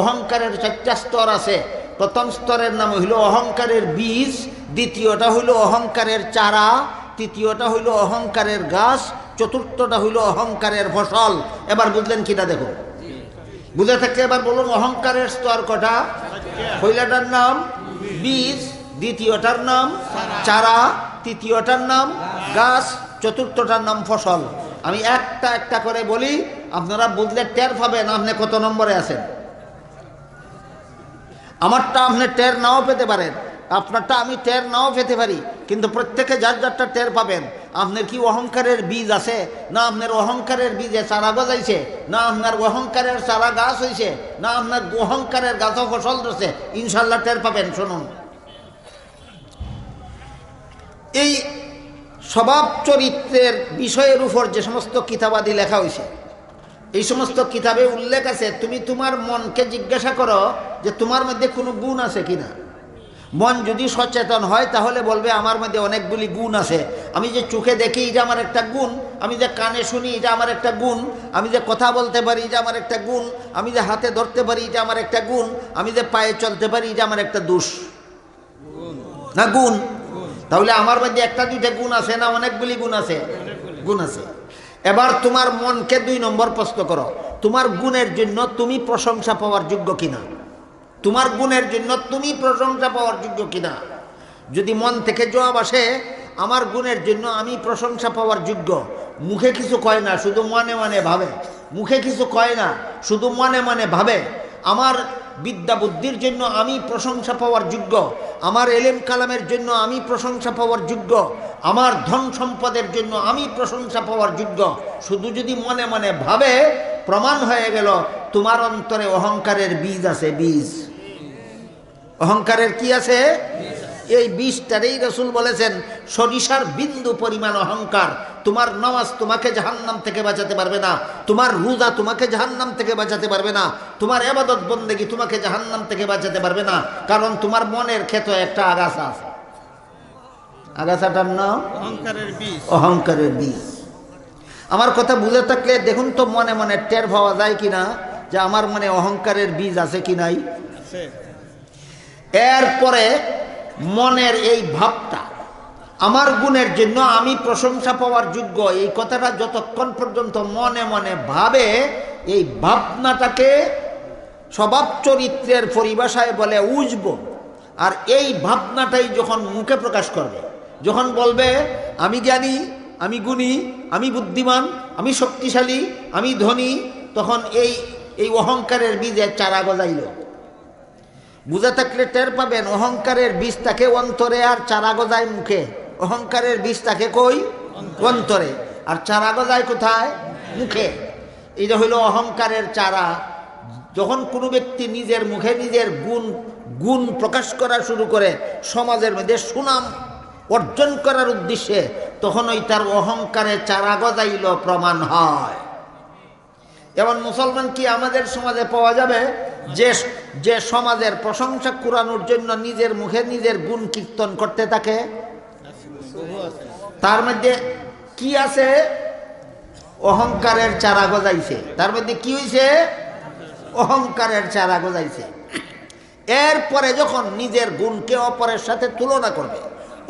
অহংকারের 4টা স্তর আছে। প্রথম স্তরের নাম হইল অহংকারের বীজ, দ্বিতীয়টা হইল অহংকারের চারা, তৃতীয়টা হইল অহংকারের গাছ, চতুর্থটা হইল অহংকারের ফসল। এবার বুঝলেন কিনা দেখুন, বুঝে থাকলে এবার বলুন অহংকারের স্তর কটা? পয়লাটার নাম বীজ, দ্বিতীয়টার নাম চারা, তৃতীয়টার নাম গাছ, চতুর্থটার নাম ফসল। আমি একটা একটা করে বলি, আপনারা বুঝলে টের পাবেন আপনি কত নম্বরে আছেন। আমারটা আপনি টের নাও পেতে পারেন, আপনারটা আমি টের নাও পেতে পারি, কিন্তু প্রত্যেকে যার যারটা টের পাবেন। আপনার কি অহংকারের বীজ আছে? না আপনার অহংকারের বীজে চারা গজাইছে, না আপনার অহংকারের চারা গাছ হয়েছে, না আপনার অহংকারের গাছও ফসল ধরছে। ইনশাল্লাহ টের পাবেন। শুনুন, এই স্বভাব চরিত্রের বিষয়ের উপর যে সমস্ত কিতাবাদি লেখা হয়েছে, এই সমস্ত কিতাবে উল্লেখ আছে, তুমি তোমার মনকে জিজ্ঞাসা করো যে তোমার মধ্যে কোনো গুণ আছে কিনা। মন যদি সচেতন হয় তাহলে বলবে আমার মধ্যে অনেকগুলি গুণ আছে। আমি যে চোখে দেখি এটা আমার একটা গুণ, আমি যে কানে শুনি এটা আমার একটা গুণ, আমি যে কথা বলতে পারি এটা আমার একটা গুণ, আমি যে হাতে ধরতে পারি এটা আমার একটা গুণ, আমি যে পায়ে চলতে পারি এটা আমার একটা দোষ না গুণ। তাহলে আমার মধ্যে একটা দুইটা গুণ আছে না অনেকগুলি গুণ আছে? গুণ আছে। এবার তোমার মনকে 2 নম্বর প্রশ্ন করো, তোমার গুণের জন্য তুমি প্রশংসা পাওয়ার যোগ্য কিনা। তোমার গুণের জন্য তুমি প্রশংসা পাওয়ার যোগ্য কিনা। যদি মন থেকে জবাব আসে আমার গুণের জন্য আমি প্রশংসা পাওয়ার যোগ্য, মুখে কিছু কয় না, শুধু মনে মনে ভাবে, মুখে কিছু কয় না, শুধু মনে মনে ভাবে, আমার বিদ্যা বুদ্ধির জন্য আমি প্রশংসা পাওয়ার যোগ্য, আমার এলেম কালামের জন্য আমি প্রশংসা পাওয়ার যোগ্য, আমার ধন সম্পদের জন্য আমি প্রশংসা পাওয়ার যোগ্য, শুধু যদি মনে মনে ভাবে, প্রমাণ হয়ে গেল তোমার অন্তরে অহংকারের বীজ আছে। বীজ অহংকারের কি আছে? এই বীজটারেই রাসূল বলেছেন সরিষার বিন্দু পরিমাণ অহংকার। তোমার নামাজ তোমাকে জাহান্নাম থেকে বাঁচাতে পারবে না, তোমার রোজা তোমাকে জাহান্নাম থেকে বাঁচাতে পারবে না, তোমার ইবাদত বন্দেগী তোমাকে জাহান্নাম থেকে বাঁচাতে পারবে না, কারণ তোমার মনের ক্ষেত্রে একটা আগাছা আছে। আগাছাটার নাম অহংকারের বীজ। অহংকারের বীজ। আমার কথা বুঝে থাকলে দেখুন তো মনে মনে টের পাওয়া যায় কিনা যে আমার মনে অহংকারের বীজ আছে কি নাই। এরপরে মনের এই ভাবটা, আমার গুণের জন্য আমি প্রশংসা পাওয়ার যোগ্য, এই কথাটা যতক্ষণ পর্যন্ত মনে মনে ভাবে, এই ভাবনাটাকে স্বভাব চরিত্রের পরিভাষায় বলে উজব। আর এই ভাবনাটাই যখন মুখে প্রকাশ করবে, যখন বলবে আমি জ্ঞানী, আমি গুণী, আমি বুদ্ধিমান, আমি শক্তিশালী, আমি ধনী, তখন এই অহংকারের বীজে চারা গজাইল। বুঝে থাকলে টের পাবেন অহংকারের বীজ তাকে অন্তরে আর চারা গজায় মুখে। অহংকারের বীজ তাকে কই? অন্তরে। আর চারা গজায় কোথায়? মুখে। এটা হইল অহংকারের চারা। যখন কোনো ব্যক্তি নিজের মুখে নিজের গুণ প্রকাশ করা শুরু করে, সমাজের মধ্যে সুনাম অর্জন করার উদ্দেশ্যে, তখন ওই তার অহংকারের চারা গজাইল প্রমাণ হয়। যেমন মুসলমান কি আমাদের সমাজে পাওয়া যাবে যে সমাজের প্রশংসা কুড়ানোর জন্য নিজের মুখে নিজের গুণ কীর্তন করতে থাকে? তার মধ্যে কি আছে? অহংকারের চারা গজাইছে। তার মধ্যে কি হয়েছে? অহংকারের চারা গজাইছে। এরপরে যখন নিজের গুণকে অপরের সাথে তুলনা করবে,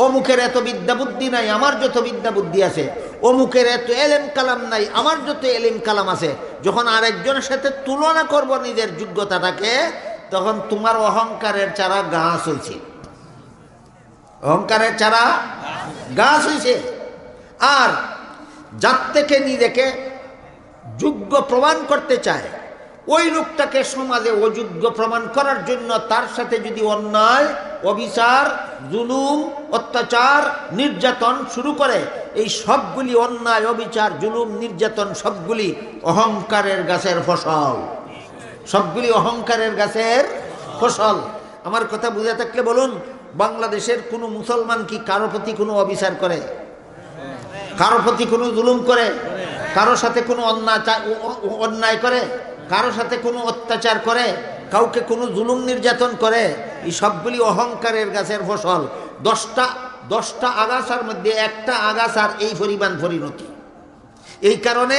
অমুকের এত বিদ্যা বুদ্ধি নাই, আমার যত বিদ্যা বুদ্ধি আছে, অমুকের এত এলেম কালাম নাই, আমার যত এলেম কালাম আছে, যখন আরেকজনের সাথে তুলনা করব নিজের যোগ্যতাটাকে, তখন তোমার অহংকারের চারা গাছ হয়েছে। অহংকারের চারা গাছ হয়েছে। আর যার থেকে নিজেকে যোগ্য প্রমাণ করতে চায়, ওই লোকটাকে সমাজে অযোগ্য প্রমাণ করার জন্য তার সাথে যদি অন্যায়, অবিচার, জুলুম, অত্যাচার, নির্যাতন শুরু করে, এই সবগুলি অন্যায়, অবিচার, জুলুম, নির্যাতন সবগুলি অহংকারের গাছের ফসল। সবগুলি অহংকারের গাছের ফসল। আমার কথা বুঝে থাকলে বলুন, বাংলাদেশের কোনো মুসলমান কি কারো প্রতি কোনো অবিচার করে? কারো প্রতি কোনো জুলুম করে? কারো সাথে কোনো অন্যায় করে? কারো সাথে কোনো অত্যাচার করে? কাউকে কোনো জুলুম নির্যাতন করে? এই সবগুলি অহংকারের গাছের ফসল। 10টা আগাছার মধ্যে একটা আগাছার এই পরিমাণ পরিণতি। এই কারণে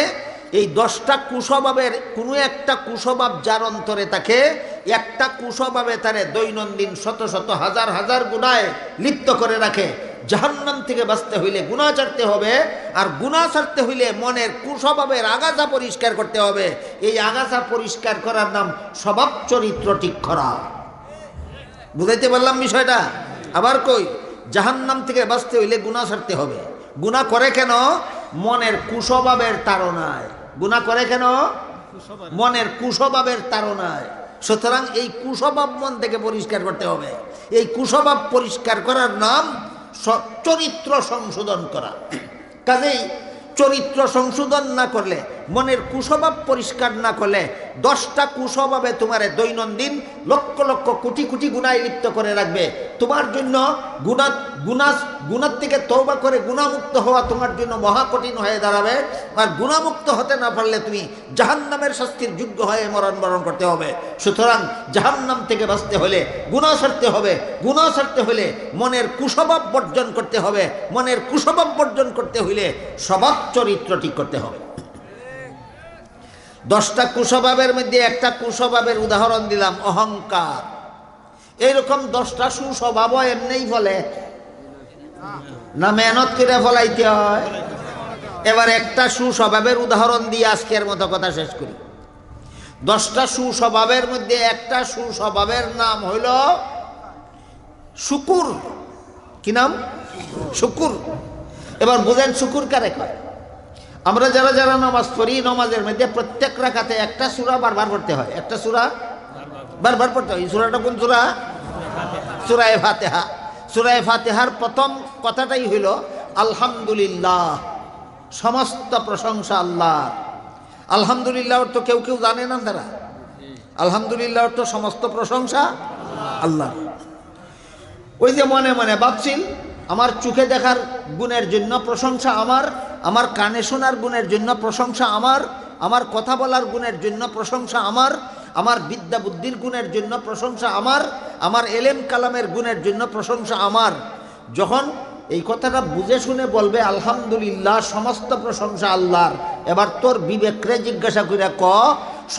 এই 10টা কুস্বভাবের কোনো একটা কুস্বভাব যার অন্তরে থাকে, একটা কুস্বভাবে তারে দৈনন্দিন শত শত হাজার হাজার গুনাহে লিপ্ত করে রাখে। জাহান্নাম থেকে বাঁচতে হইলে গুনাহ ছাড়তে হবে, আর গুনাহ ছাড়তে হইলে মনের কুস্বভাবের আগাছা পরিষ্কার করতে হবে। এই আগাছা পরিষ্কার করার নাম স্বভাব চরিত্র ঠিক করা। বুঝাইতে পারলাম বিষয়টা? আবার কই, জাহান্নাম থেকে বাঁচতে হইলে গুনাহ ছাড়তে হবে। গুনাহ করে কেন? মনের কুস্বভাবের তাড়নায়। গুনাহ করে কেন? মনের কুস্বভাবের তাড়নায়। সুতরাং এই কুস্বভাব মন থেকে পরিষ্কার করতে হবে। এই কুস্বভাব পরিষ্কার করার নাম চরিত্র সংশোধন করা। কাজেই চরিত্র সংশোধন না করলে, মনের কুস্বভাব পরিষ্কার না করলে, 10টা কুস্বভাবে তোমার দৈনন্দিন লক্ষ লক্ষ কোটি কোটি গুনায় লিপ্ত করে রাখবে। তোমার জন্য গুনার থেকে তওবা করে গুনামুক্ত হওয়া তোমার জন্য মহা কঠিন হয়ে দাঁড়াবে। আর গুনামুক্ত হতে না পারলে তুমি জাহান্নামের শাস্তির যোগ্য হয়ে মরণ করতে হবে। সুতরাং জাহান্নাম থেকে বাঁচতে হলে গুনাহ ছাড়তে হবে। গুনাহ ছাড়তে হলে মনের কুস্বভাব বর্জন করতে হবে। মনের কুস্বভাব বর্জন করতে হইলে স্বভাব চরিত্র ঠিক করতে হবে। 10টা কুস্বভাবের মধ্যে একটা কুস্বভাবের উদাহরণ দিলাম, অহংকার। এইরকম 10টা সুস্বভাবও এমনিই ফলে না, মেহনত করে ফলাইতে হয়? এবার একটা সুস্বভাবের উদাহরণ দিয়ে আজকের মতো কথা শেষ করি। 10টা সুস্বভাবের মধ্যে একটা সুস্বভাবের নাম হইল শুকুর। কি নাম? শুকুর। এবার বুঝেন শুকুর কারে কয়? আমরা যারা যারা নামাজ পড়ি, নামাজের মধ্যে প্রত্যেক রাকাতে একটা সূরা বারবার পড়তে হয়। একটা সূরা বারবার পড়তে হয়। এই সূরাটা কোন সূরা? সূরা ফাতিহা। সূরা ফাতিহার প্রথম কথাটাই হইল আলহামদুলিল্লাহ, সমস্ত প্রশংসা আল্লাহর। আলহামদুলিল্লাহ অর্থ কেউ কেউ জানে না তারা। আলহামদুলিল্লাহ অর্থ সমস্ত প্রশংসা আল্লাহ। ওই যে মনে মনে ভাবছিল আমার চোখে দেখার গুণের জন্য প্রশংসা আমার, আমার কানে শোনার গুণের জন্য প্রশংসা আমার, আমার কথা বলার গুণের জন্য প্রশংসা আমার, আমার বিদ্যা বুদ্ধির গুণের জন্য প্রশংসা আমার, আমার এলেম কালামের গুণের জন্য প্রশংসা আমার। যখন এই কথাটা বুঝে শুনে বলবে আলহামদুলিল্লাহ, সমস্ত প্রশংসা আল্লাহর, এবার তোর বিবেকরে জিজ্ঞাসা করে ক,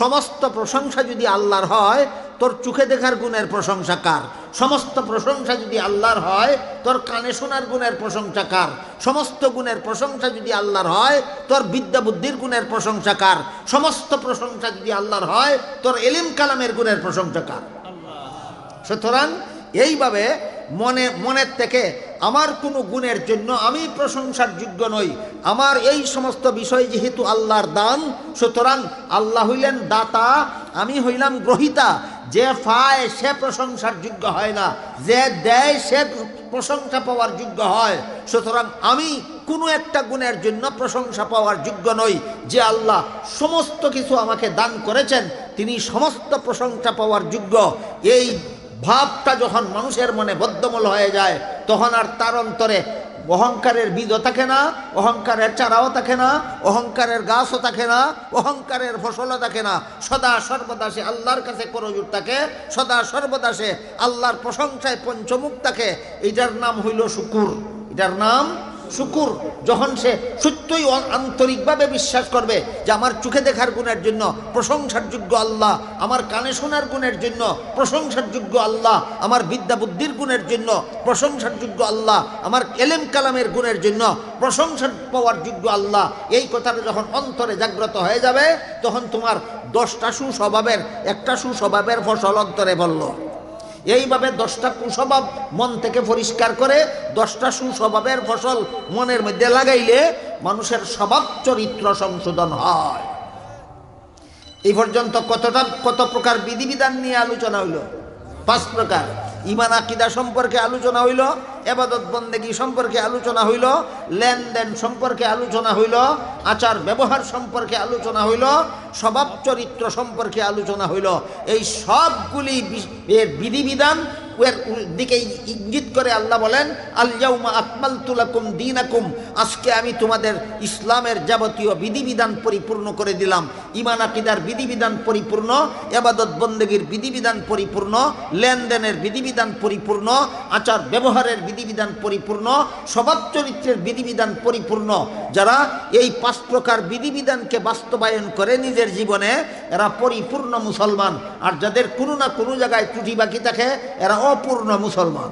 সমস্ত প্রশংসা যদি আল্লাহর হয়, তোর চোখে দেখার গুণের প্রশংসা কার? সমস্ত প্রশংসা যদি আল্লাহর হয়, তোর কানে শোনার গুণের প্রশংসা কার? সমস্ত গুণের প্রশংসা যদি আল্লাহর হয়, তোর বিদ্যা বুদ্ধির গুণের প্রশংসা কার? সমস্ত প্রশংসা যদি আল্লাহর হয়, তোর এলিম কালামের গুণের প্রশংসা কার? সুতরাং এইভাবে মনের থেকে আমার কোনো গুণের জন্য আমি প্রশংসার যোগ্য নই। আমার এই সমস্ত বিষয় যেহেতু আল্লাহর দান, সুতরাং আল্লাহ হইলেন দাতা, আমি হইলাম গ্রহিতা। যে পায় সে প্রশংসার যোগ্য হয় না, যে দেয় সে প্রশংসা পাওয়ার যোগ্য হয়। সুতরাং আমি কোনো একটা গুণের জন্য প্রশংসা পাওয়ার যোগ্য নই। যে আল্লাহ সমস্ত কিছু আমাকে দান করেছেন, তিনি সমস্ত প্রশংসা পাওয়ার যোগ্য। এই ভাবটা যখন মানুষের মনে বদ্ধমূল হয়ে যায়, তখন আর তার অন্তরে অহংকারের বীজও থাকে না, অহংকারের চারাও থাকে না, অহংকারের গাছও থাকে না, অহংকারের ফসলও থাকে না। সদা সর্বদা সে আল্লাহর কাছে করজোড় থাকে, সদা সর্বদা সে আল্লাহর প্রশংসায় পঞ্চমুখ থাকে। এটার নাম হইল শুকুর। এটার নাম শুকুর। যখন সে সত্যই আন্তরিকভাবে বিশ্বাস করবে যে আমার চোখে দেখার গুণের জন্য প্রশংসার যোগ্য আল্লাহ, আমার কানে শোনার গুণের জন্য প্রশংসার যোগ্য আল্লাহ, আমার বিদ্যা বুদ্ধির গুণের জন্য প্রশংসার যোগ্য আল্লাহ, আমার এলেম কালামের গুণের জন্য প্রশংসার পাওয়ার যোগ্য আল্লাহ, এই কথাটা যখন অন্তরে জাগ্রত হয়ে যাবে, তখন তোমার 10টা সুস্বভাবের একটা সুস্বভাবের ফসল অন্তরে বলল। এইভাবে 10টা কুস্বভাব মন থেকে পরিষ্কার করে 10টা সুস্বভাবের ফসল মনের মধ্যে লাগাইলে মানুষের স্বভাব চরিত্র সংশোধন হয়। এই পর্যন্ত কত প্রকার বিধিবিধান নিয়ে আলোচনা হইল? 5 প্রকার। ঈমান আকীদা সম্পর্কে আলোচনা হইল, ইবাদত বন্দেগী সম্পর্কে আলোচনা হইল, লেনদেন সম্পর্কে আলোচনা হইল, আচার ব্যবহার সম্পর্কে আলোচনা হইল, স্বভাব চরিত্র সম্পর্কে আলোচনা হইল। এই সবগুলি এর বিধিবিধান এর দিকে ইঙ্গিত করে আল্লাহ বলেন আল ইয়াউমা আকমালতু লাকুম দীনাকুম, আজকে আমি তোমাদের ইসলামের যাবতীয় বিধিবিধান পরিপূর্ণ করে দিলাম। ঈমান আকীদার বিধিবিধান পরিপূর্ণ, ইবাদত বন্দেগীর বিধিবিধান পরিপূর্ণ, লেনদেনের বিধিবিধান পরিপূর্ণ, আচার ব্যবহারের বিধিবিধান পরিপূর্ণ, স্বভাব চরিত্রের বিধিবিধান পরিপূর্ণ। যারা এই 5 প্রকার বিধিবিধানকে বাস্তবায়ন করে নিজের জীবনে, এরা পরিপূর্ণ মুসলমান। আর যাদের কোনো না কোনো জায়গায় ত্রুটি বাকি থাকে, এরা অপূর্ণ মুসলমান।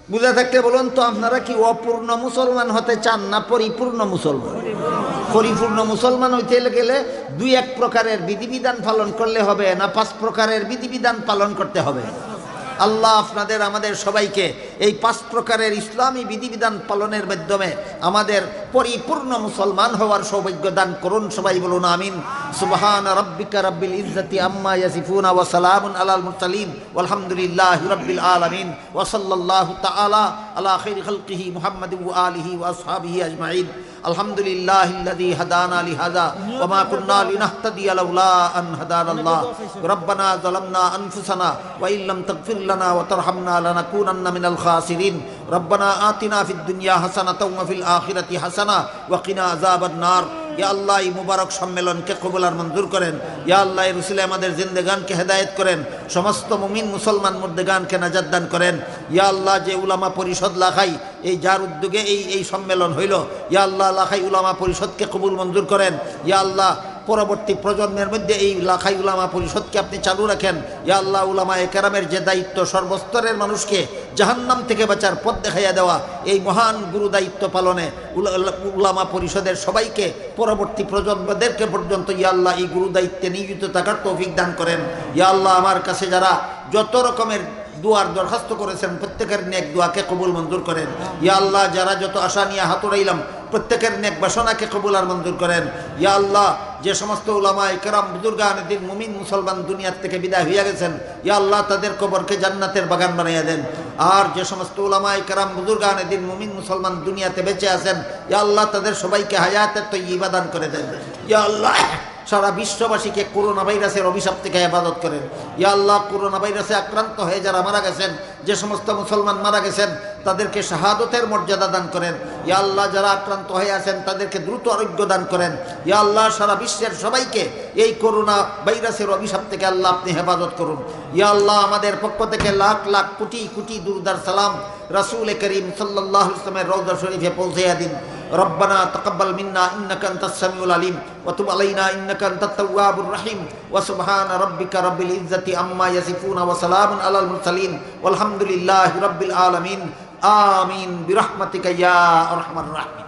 বুঝে থাকলে বলুন তো, আপনারা কি অপূর্ণ মুসলমান হতে চান না পরিপূর্ণ মুসলমান? পরিপূর্ণ মুসলমান হইতে গেলে 2-1 প্রকারের বিধিবিধান পালন করলে হবে না 5 প্রকারের বিধিবিধান পালন করতে হবে? আল্লাহ আপনাদের আমাদের সবাইকে এই 5 প্রকারের ইসলামী বিধিবিধান পালনের মাধ্যমে আমাদের পরিপূর্ণ মুসলমান হওয়ার সৌভাগ্য দান করুন। সবাই বলুন আমিন। সুবহান রাব্বিকা রাব্বিল ইজ্জাতি আম্মা ইয়াসিফুন ওয়া সালামুন আলাল মুরসালিন ওয়ালহামদুলিল্লাহি রাব্বিল আলামিন ওয়া সাল্লাল্লাহু তাআলা আলা খাইরি খালকিহি মুহাম্মাদিন ওয়া আলিহি ওয়া আসহাবিহি আজমাইন। আলহামদুলিল্লাহিল্লাযী হাদানা লিহাযা ওয়া মা কুন্না লিনাহতাদিয়া লাউলা আন হাদানাল্লাহ। রব্বানা যালামনা আনফুসানা ওয়া ইল্লাম তাগফির লানা ওয়া তারহামনা লানাকুনান্না মিনাল খাসিরিন। রব্বানা আতিনা ফিদ দুনিয়া হাসানাতাও ওয়া ফিল আখিরাতি হাসানা ওয়া কিনা আযাবান নার। ইয়া আল্লাহ, এই মুবারক সম্মেলনকে কবুল আর মঞ্জুর করেন। ইয়া আল্লাহ, এর উসিলায় আমাদের জিন্দেগানকে হেদায়েত করেন, সমস্ত মুমিন মুসলমান মুর্দেগানকে নাজাত দান করেন। ইয়া আল্লাহ, যে উলামা পরিষদ লাখাই এই যার উদ্যোগে এই সম্মেলন হইল, ইয়া আল্লাহ লাখাই উলামা পরিষদকে কবুল মঞ্জুর করেন। ইয়া আল্লাহ, পরবর্তী প্রজন্মের মধ্যে এই লাখাই উলামা পরিষদকে আপনি চালু রাখেন। ইয়া আল্লাহ, উলামায়ে কেরামের যে দায়িত্ব সর্বস্তরের মানুষকে জাহান্নাম থেকে বাঁচার পথ দেখাইয়া দেওয়া, এই মহান গুরু দায়িত্ব পালনে উলামা পরিষদের সবাইকে পরবর্তী প্রজন্মদেরকে পর্যন্ত ইয়া আল্লাহ এই গুরু দায়িত্বে নিয়োজিত থাকার তৌফিক দান করেন। ইয়া আল্লাহ, আমার কাছে যারা যত রকমের দুয়ার দরখাস্ত করেছেন প্রত্যেকের নেক দোয়াকে কবুল মঞ্জুর করেন। ইয়া আল্লাহ, যারা যত আশা নিয়ে হাতুড়াইলাম প্রত্যেকের নেক বাসনাকে কবুল আর মঞ্জুর করেন। ইয়া আল্লাহ, যে সমস্ত উলামায়ে কেরাম বুজুর্গানে দিন মুমিন মুসলমান দুনিয়ার থেকে বিদায় হইয়া গেছেন, ইয়া আল্লাহ তাদের কবরকে জান্নাতের বাগান বানাইয়া দেন। আর যে সমস্ত উলামায়ে কেরাম বুজুর্গানে দিন মুমিন মুসলমান দুনিয়াতে বেঁচে আছেন, ইয়া আল্লাহ তাদের সবাইকে হায়াতের তৈয়্যিবা দান করে দেন। ইয়া আল্লাহ, সারা বিশ্ববাসীকে করোনা ভাইরাসের অভিশাপ থেকে হেফাজত করেন। ইয়া আল্লাহ, করোনা ভাইরাসে আক্রান্ত হয়ে যারা মারা গেছেন, যে সমস্ত মুসলমান মারা গেছেন, তাদেরকে শাহাদতের মর্যাদা দান করেন। ইয়া আল্লাহ, যারা আক্রান্ত হয়ে আছেন তাদেরকে দ্রুত আরোগ্য দান করেন। ইয়া আল্লাহ, সারা বিশ্বের সবাইকে এই করোনা ভাইরাসের অভিশাপ থেকে আল্লাহ আপনি হেফাজত করুন। ইয়া আল্লাহ, আমাদের পক্ষ থেকে লাখ লাখ কোটি কোটি দুরুদার সালাম রাসূল করিম সাল্লাল্লাহু আলাইহি ওয়াসাল্লামের রওজা শরীফে পৌঁছাইয়া দিন। ربنا تقبل منا إنك أنت السميع العليم وتب علينا إنك أنت التواب الرحيم وسبحان ربك رب العزة عما يصفون وسلام على المرسلين والحمد لله رب العالمين آمين برحمتك يا أرحم الراحمين.